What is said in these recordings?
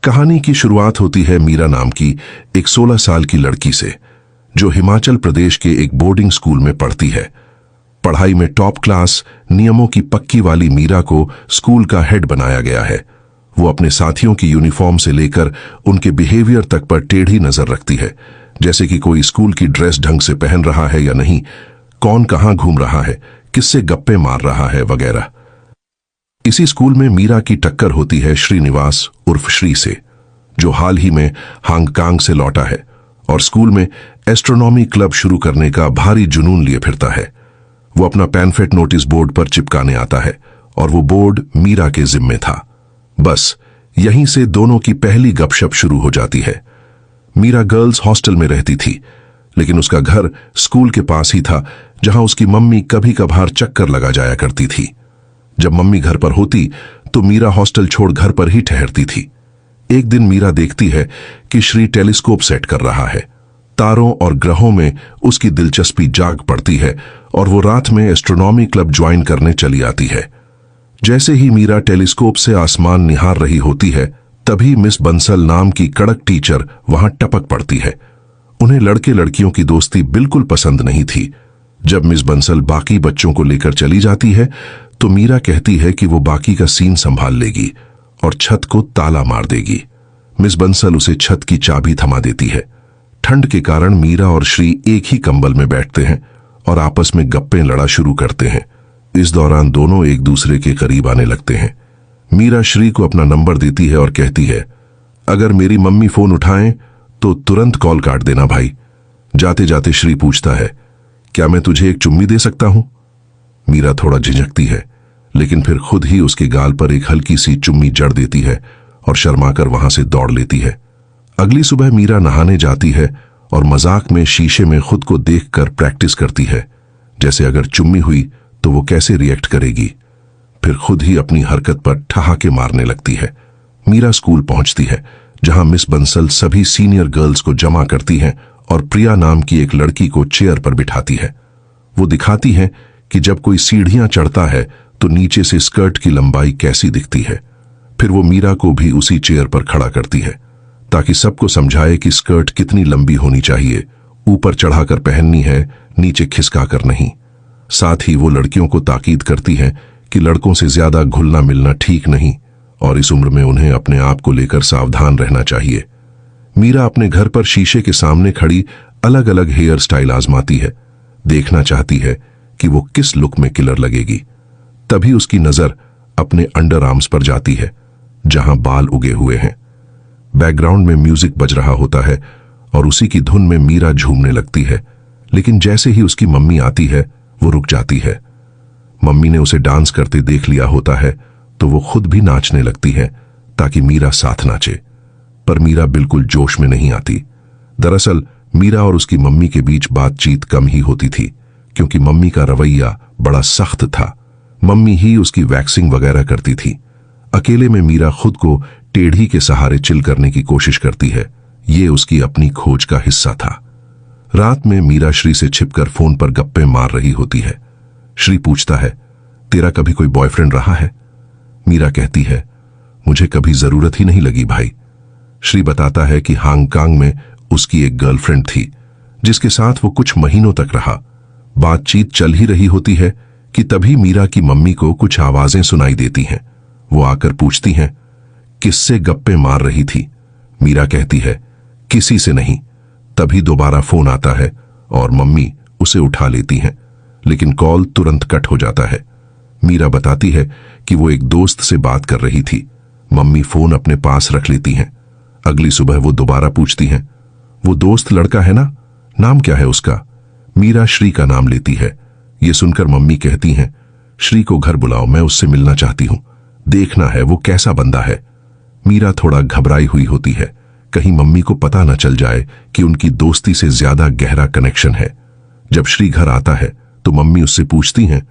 कहानी की शुरुआत होती है मीरा नाम की एक 16 साल की लड़की से, जो हिमाचल प्रदेश के एक बोर्डिंग स्कूल में पढ़ती है। पढ़ाई में टॉप क्लास, नियमों की पक्की वाली मीरा को स्कूल का हेड बनाया गया है। वो अपने साथियों की यूनिफॉर्म से लेकर उनके बिहेवियर तक पर टेढ़ी नजर रखती है, जैसे कि कोई स्कूल की ड्रेस ढंग से पहन रहा है या नहीं, कौन कहां घूम रहा है, किससे गप्पे मार रहा है वगैरह। इसी स्कूल में मीरा की टक्कर होती है श्रीनिवास उर्फ श्री से, जो हाल ही में हांगकांग से लौटा है और स्कूल में एस्ट्रोनॉमी क्लब शुरू करने का भारी जुनून लिए फिरता है। वो अपना पैम्फलेट नोटिस बोर्ड पर चिपकाने आता है और वो बोर्ड मीरा के जिम्मे था। बस यहीं से दोनों की पहली गपशप शुरू हो जाती है। मीरा गर्ल्स हॉस्टल में रहती थी, लेकिन उसका घर स्कूल के पास ही था, जहां उसकी मम्मी कभी कभार चक्कर लगा जाया करती थी। जब मम्मी घर पर होती तो मीरा हॉस्टल छोड़ घर पर ही ठहरती थी। एक दिन मीरा देखती है कि श्री टेलीस्कोप सेट कर रहा है। तारों और ग्रहों में उसकी दिलचस्पी जाग पड़ती है और वो रात में एस्ट्रोनॉमी क्लब ज्वाइन करने चली आती है। जैसे ही मीरा टेलीस्कोप से आसमान निहार रही होती है, तभी मिस बंसल नाम की कड़क टीचर वहां टपक पड़ती है। उन्हें लड़के लड़कियों की दोस्ती बिल्कुल पसंद नहीं थी। जब मिस बंसल बाकी बच्चों को लेकर चली जाती है तो मीरा कहती है कि वो बाकी का सीन संभाल लेगी और छत को ताला मार देगी। मिस बंसल उसे छत की चाबी थमा देती है। ठंड के कारण मीरा और श्री एक ही कंबल में बैठते हैं और आपस में गप्पे लड़ा शुरू करते हैं। इस दौरान दोनों एक दूसरे के करीब आने लगते हैं। मीरा श्री को अपना नंबर देती है और कहती है, अगर मेरी मम्मी फोन उठाएं तो तुरंत कॉल काट देना भाई। जाते जाते श्री पूछता है, क्या मैं तुझे एक चुम्मी दे सकता हूं? मीरा थोड़ा झिझकती है, लेकिन फिर खुद ही उसके गाल पर एक हल्की सी चुम्मी जड़ देती है और शर्माकर वहां से दौड़ लेती है। अगली सुबह मीरा नहाने जाती है और मजाक में शीशे में खुद को देखकर प्रैक्टिस करती है, जैसे अगर चुम्मी हुई तो वो कैसे रिएक्ट करेगी। फिर खुद ही अपनी हरकत पर ठहाके मारने लगती है। मीरा स्कूल पहुंचती है, जहां मिस बंसल सभी सीनियर गर्ल्स को जमा करती हैं और प्रिया नाम की एक लड़की को चेयर पर बिठाती है। वो दिखाती है कि जब कोई सीढ़ियां चढ़ता है तो नीचे से स्कर्ट की लंबाई कैसी दिखती है। फिर वो मीरा को भी उसी चेयर पर खड़ा करती है, ताकि सबको समझाए कि स्कर्ट कितनी लंबी होनी चाहिए, ऊपर चढ़ाकर पहननी है, नीचे खिसकाकर नहीं। साथ ही वो लड़कियों को ताकीद करती है कि लड़कों से ज्यादा घुलना मिलना ठीक नहीं और इस उम्र में उन्हें अपने आप को लेकर सावधान रहना चाहिए। मीरा अपने घर पर शीशे के सामने खड़ी अलग अलग हेयर स्टाइल आजमाती है, देखना चाहती है कि वो किस लुक में किलर लगेगी। तभी उसकी नजर अपने अंडर आर्म्स पर जाती है, जहां बाल उगे हुए हैं। बैकग्राउंड में म्यूजिक बज रहा होता है और उसी की धुन में मीरा झूमने लगती है, लेकिन जैसे ही उसकी मम्मी आती है वो रुक जाती है। मम्मी ने उसे डांस करते देख लिया होता है तो वो खुद भी नाचने लगती है ताकि मीरा साथ नाचे, पर मीरा बिल्कुल जोश में नहीं आती। दरअसल मीरा और उसकी मम्मी के बीच बातचीत कम ही होती थी, क्योंकि मम्मी का रवैया बड़ा सख्त था। मम्मी ही उसकी वैक्सिंग वगैरह करती थी। अकेले में मीरा खुद को टेढ़ी के सहारे चिल करने की कोशिश करती है। ये उसकी अपनी खोज का हिस्सा था। रात में मीरा श्री से छिपकर फोन पर गप्पे मार रही होती है। श्री पूछता है, तेरा कभी कोई बॉयफ्रेंड रहा है? मीरा कहती है, मुझे कभी जरूरत ही नहीं लगी भाई। श्री बताता है कि हांगकांग में उसकी एक गर्लफ्रेंड थी, जिसके साथ वो कुछ महीनों तक रहा। बातचीत चल ही रही होती है कि तभी मीरा की मम्मी को कुछ आवाजें सुनाई देती हैं। वो आकर पूछती हैं, किससे गप्पे मार रही थी? मीरा कहती है, किसी से नहीं। तभी दोबारा फोन आता है और मम्मी उसे उठा लेती हैं, लेकिन कॉल तुरंत कट हो जाता है। मीरा बताती है कि वो एक दोस्त से बात कर रही थी। मम्मी फोन अपने पास रख लेती हैं। अगली सुबह वो दोबारा पूछती हैं, वो दोस्त लड़का है ना, नाम क्या है उसका? मीरा श्री का नाम लेती है। ये सुनकर मम्मी कहती हैं, श्री को घर बुलाओ, मैं उससे मिलना चाहती हूं, देखना है वो कैसा बंदा है। मीरा थोड़ा घबराई हुई होती है, कहीं मम्मी को पता न चल जाए कि उनकी दोस्ती से ज्यादा गहरा कनेक्शन है। जब श्री घर आता है तो मम्मी उससे पूछती हैं,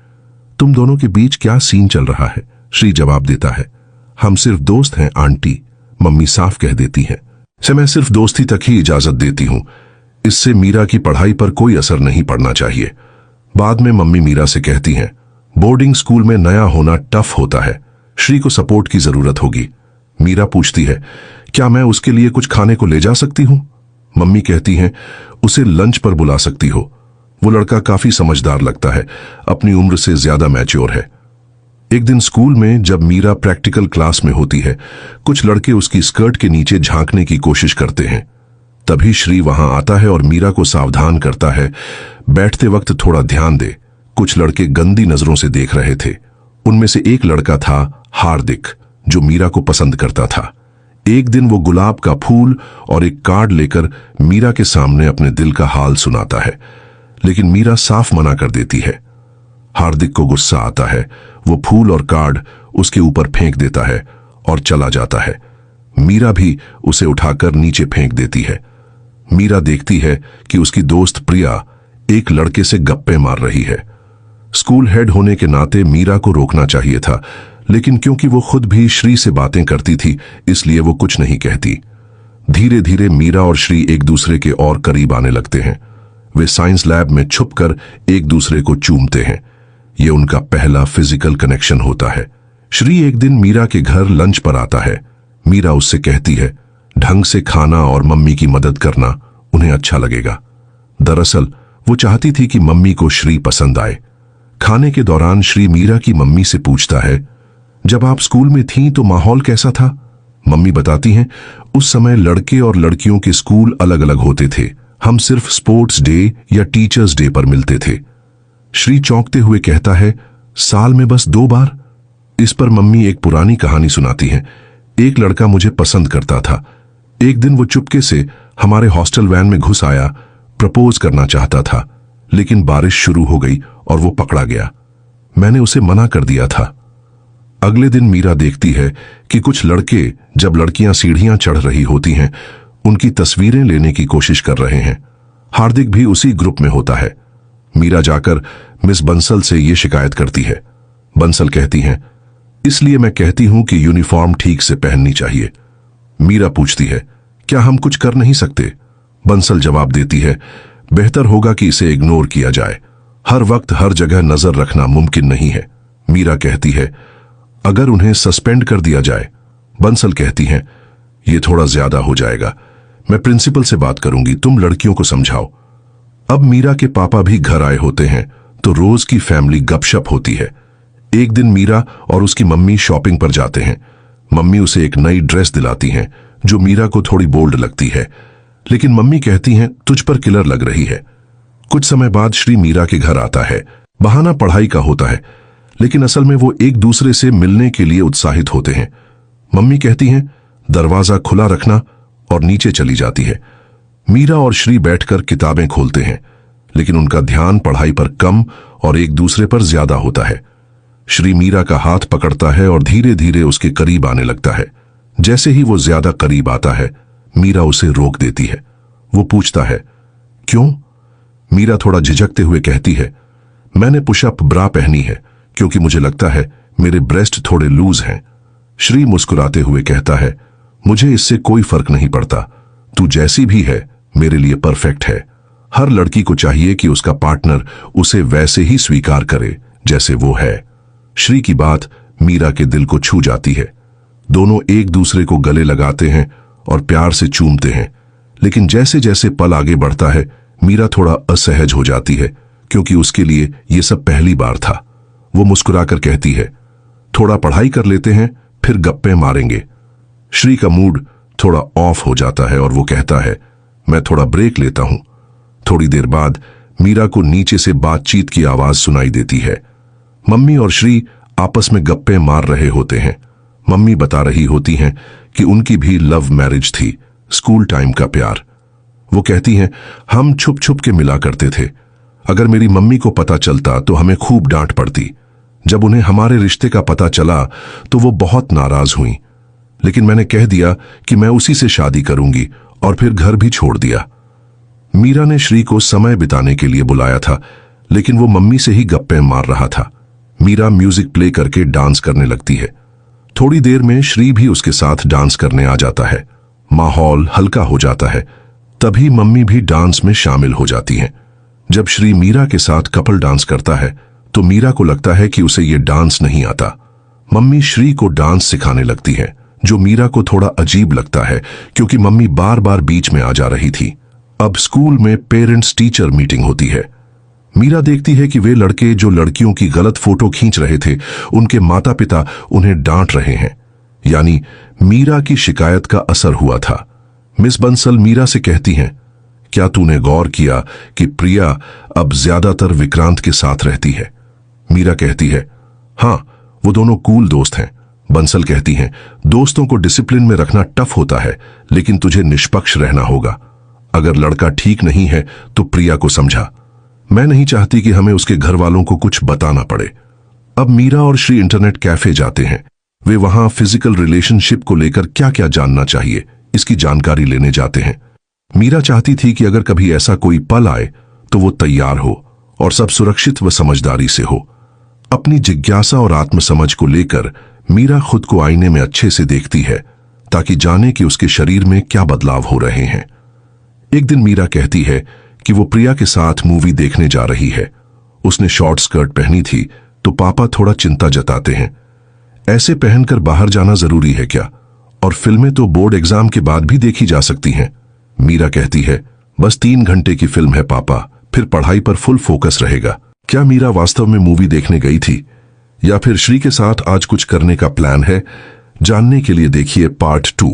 तुम दोनों के बीच क्या सीन चल रहा है? श्री जवाब देता है, हम सिर्फ दोस्त हैं आंटी। मम्मी साफ कह देती है, से मैं सिर्फ दोस्ती तक ही इजाजत देती हूं, इससे मीरा की पढ़ाई पर कोई असर नहीं पड़ना चाहिए। बाद में मम्मी मीरा से कहती हैं, बोर्डिंग स्कूल में नया होना टफ होता है, श्री को सपोर्ट की जरूरत होगी। मीरा पूछती है, क्या मैं उसके लिए कुछ खाने को ले जा सकती हूं? मम्मी कहती हैं, उसे लंच पर बुला सकती हो। वो लड़का काफी समझदार लगता है, अपनी उम्र से ज्यादा मैच्योर है। एक दिन स्कूल में जब मीरा प्रैक्टिकल क्लास में होती है, कुछ लड़के उसकी स्कर्ट के नीचे झांकने की कोशिश करते हैं। तभी श्री वहां आता है और मीरा को सावधान करता है, बैठते वक्त थोड़ा ध्यान दे। कुछ लड़के गंदी नजरों से देख रहे थे। उनमें से एक लड़का था हार्दिक, जो मीरा को पसंद करता था। एक दिन वो गुलाब का फूल और एक कार्ड लेकर मीरा के सामने अपने दिल का हाल सुनाता है, लेकिन मीरा साफ मना कर देती है। हार्दिक को गुस्सा आता है। वो फूल और कार्ड उसके ऊपर फेंक देता है और चला जाता है। मीरा भी उसे उठाकर नीचे फेंक देती है। मीरा देखती है कि उसकी दोस्त प्रिया एक लड़के से गप्पे मार रही है। स्कूल हेड होने के नाते मीरा को रोकना चाहिए था, लेकिन क्योंकि वो खुद भी श्री से बातें करती थी, इसलिए वो कुछ नहीं कहती। धीरे धीरे मीरा और श्री एक दूसरे के और करीब आने लगते हैं। वे साइंस लैब में छुपकर एक दूसरे को चूमते हैं। ये उनका पहला फिजिकल कनेक्शन होता है। श्री एक दिन मीरा के घर लंच पर आता है। मीरा उससे कहती है, ढंग से खाना और मम्मी की मदद करना उन्हें अच्छा लगेगा। दरअसल वो चाहती थी कि मम्मी को श्री पसंद आए। खाने के दौरान श्री मीरा की मम्मी से पूछता है, जब आप स्कूल में थीं तो माहौल कैसा था? मम्मी बताती हैं, उस समय लड़के और लड़कियों के स्कूल अलग अलग होते थे। हम सिर्फ स्पोर्ट्स डे या टीचर्स डे पर मिलते थे। श्री चौंकते हुए कहता है, साल में बस 2 बार? इस पर मम्मी एक पुरानी कहानी सुनाती हैं। एक लड़का मुझे पसंद करता था। एक दिन वो चुपके से हमारे हॉस्टल वैन में घुस आया, प्रपोज करना चाहता था, लेकिन बारिश शुरू हो गई और वो पकड़ा गया। मैंने उसे मना कर दिया था। अगले दिन मीरा देखती है कि कुछ लड़के जब लड़कियां सीढ़ियां चढ़ रही होती हैं, उनकी तस्वीरें लेने की कोशिश कर रहे हैं। हार्दिक भी उसी ग्रुप में होता है। मीरा जाकर मिस बंसल से ये शिकायत करती है। बंसल कहती हैं, इसलिए मैं कहती हूं कि यूनिफॉर्म ठीक से पहननी चाहिए। मीरा पूछती है, क्या हम कुछ कर नहीं सकते? बंसल जवाब देती है, बेहतर होगा कि इसे इग्नोर किया जाए। हर वक्त हर जगह नजर रखना मुमकिन नहीं है। मीरा कहती है, अगर उन्हें सस्पेंड कर दिया जाए? बंसल कहती हैं, यह थोड़ा ज्यादा हो जाएगा। मैं प्रिंसिपल से बात करूंगी, तुम लड़कियों को समझाओ। अब मीरा के पापा भी घर आए होते हैं, तो रोज की फैमिली गपशप होती है। एक दिन मीरा और उसकी मम्मी शॉपिंग पर जाते हैं। मम्मी उसे एक नई ड्रेस दिलाती हैं, जो मीरा को थोड़ी बोल्ड लगती है, लेकिन मम्मी कहती हैं, तुझ पर किलर लग रही है। कुछ समय बाद श्री मीरा के घर आता है। बहाना पढ़ाई का होता है, लेकिन असल में वो एक दूसरे से मिलने के लिए उत्साहित होते हैं। मम्मी कहती हैं, दरवाजा खुला रखना, और नीचे चली जाती है। मीरा और श्री बैठकर किताबें खोलते हैं, लेकिन उनका ध्यान पढ़ाई पर कम और एक दूसरे पर ज्यादा होता है। श्री मीरा का हाथ पकड़ता है और धीरे धीरे उसके करीब आने लगता है। जैसे ही वो ज्यादा करीब आता है, मीरा उसे रोक देती है। वो पूछता है, क्यों? मीरा थोड़ा झिझकते हुए कहती है, मैंने पुशअप ब्रा पहनी है क्योंकि मुझे लगता है मेरे ब्रेस्ट थोड़े लूज हैं। श्री मुस्कुराते हुए कहता है, मुझे इससे कोई फर्क नहीं पड़ता। तू जैसी भी है मेरे लिए परफेक्ट है। हर लड़की को चाहिए कि उसका पार्टनर उसे वैसे ही स्वीकार करे जैसे वो है। श्री की बात मीरा के दिल को छू जाती है। दोनों एक दूसरे को गले लगाते हैं और प्यार से चूमते हैं, लेकिन जैसे जैसे पल आगे बढ़ता है, मीरा थोड़ा असहज हो जाती है, क्योंकि उसके लिए यह सब पहली बार था। वो मुस्कुराकर कहती है, थोड़ा पढ़ाई कर लेते हैं, फिर गप्पे मारेंगे। श्री का मूड थोड़ा ऑफ हो जाता है और वो कहता है, मैं थोड़ा ब्रेक लेता हूं। थोड़ी देर बाद मीरा को नीचे से बातचीत की आवाज सुनाई देती है। मम्मी और श्री आपस में गप्पे मार रहे होते हैं। मम्मी बता रही होती हैं कि उनकी भी लव मैरिज थी, स्कूल टाइम का प्यार। वो कहती हैं, हम छुप छुप के मिला करते थे। अगर मेरी मम्मी को पता चलता तो हमें खूब डांट पड़ती। जब उन्हें हमारे रिश्ते का पता चला तो वो बहुत नाराज हुई, लेकिन मैंने कह दिया कि मैं उसी से शादी करूंगी और फिर घर भी छोड़ दिया। मीरा ने श्री को समय बिताने के लिए बुलाया था, लेकिन वो मम्मी से ही गप्पे मार रहा था। मीरा म्यूजिक प्ले करके डांस करने लगती है। थोड़ी देर में श्री भी उसके साथ डांस करने आ जाता है। माहौल हल्का हो जाता है। तभी मम्मी भी डांस में शामिल हो जाती हैं। जब श्री मीरा के साथ कपल डांस करता है तो मीरा को लगता है कि उसे ये डांस नहीं आता। मम्मी श्री को डांस सिखाने लगती है, जो मीरा को थोड़ा अजीब लगता है क्योंकि मम्मी बार बार बीच में आ जा रही थी। अब स्कूल में पेरेंट्स टीचर मीटिंग होती है। मीरा देखती है कि वे लड़के जो लड़कियों की गलत फोटो खींच रहे थे, उनके माता पिता उन्हें डांट रहे हैं। यानी मीरा की शिकायत का असर हुआ था। मिस बंसल मीरा से कहती हैं, क्या तूने गौर किया कि प्रिया अब ज्यादातर विक्रांत के साथ रहती है? मीरा कहती है, हाँ, वो दोनों कूल दोस्त हैं। बंसल कहती हैं, दोस्तों को डिसिप्लिन में रखना टफ होता है, लेकिन तुझे निष्पक्ष रहना होगा। अगर लड़का ठीक नहीं है तो प्रिया को समझा। मैं नहीं चाहती कि हमें उसके घर वालों को कुछ बताना पड़े। अब मीरा और श्री इंटरनेट कैफे जाते हैं। वे वहां फिजिकल रिलेशनशिप को लेकर क्या क्या जानना चाहिए, इसकी जानकारी लेने जाते हैं। मीरा चाहती थी कि अगर कभी ऐसा कोई पल आए तो वो तैयार हो और सब सुरक्षित व समझदारी से हो। अपनी जिज्ञासा और आत्मसमझ को लेकर मीरा खुद को आईने में अच्छे से देखती है ताकि जाने कि उसके शरीर में क्या बदलाव हो रहे हैं। एक दिन मीरा कहती है कि वो प्रिया के साथ मूवी देखने जा रही है। उसने शॉर्ट स्कर्ट पहनी थी तो पापा थोड़ा चिंता जताते हैं। ऐसे पहनकर बाहर जाना जरूरी है क्या? और फिल्में तो बोर्ड एग्जाम के बाद भी देखी जा सकती हैं। मीरा कहती है, बस 3 घंटे की फिल्म है पापा, फिर पढ़ाई पर फुल फोकस रहेगा। क्या मीरा वास्तव में मूवी देखने गई थी या फिर श्री के साथ आज कुछ करने का प्लान है? जानने के लिए देखिए पार्ट 2।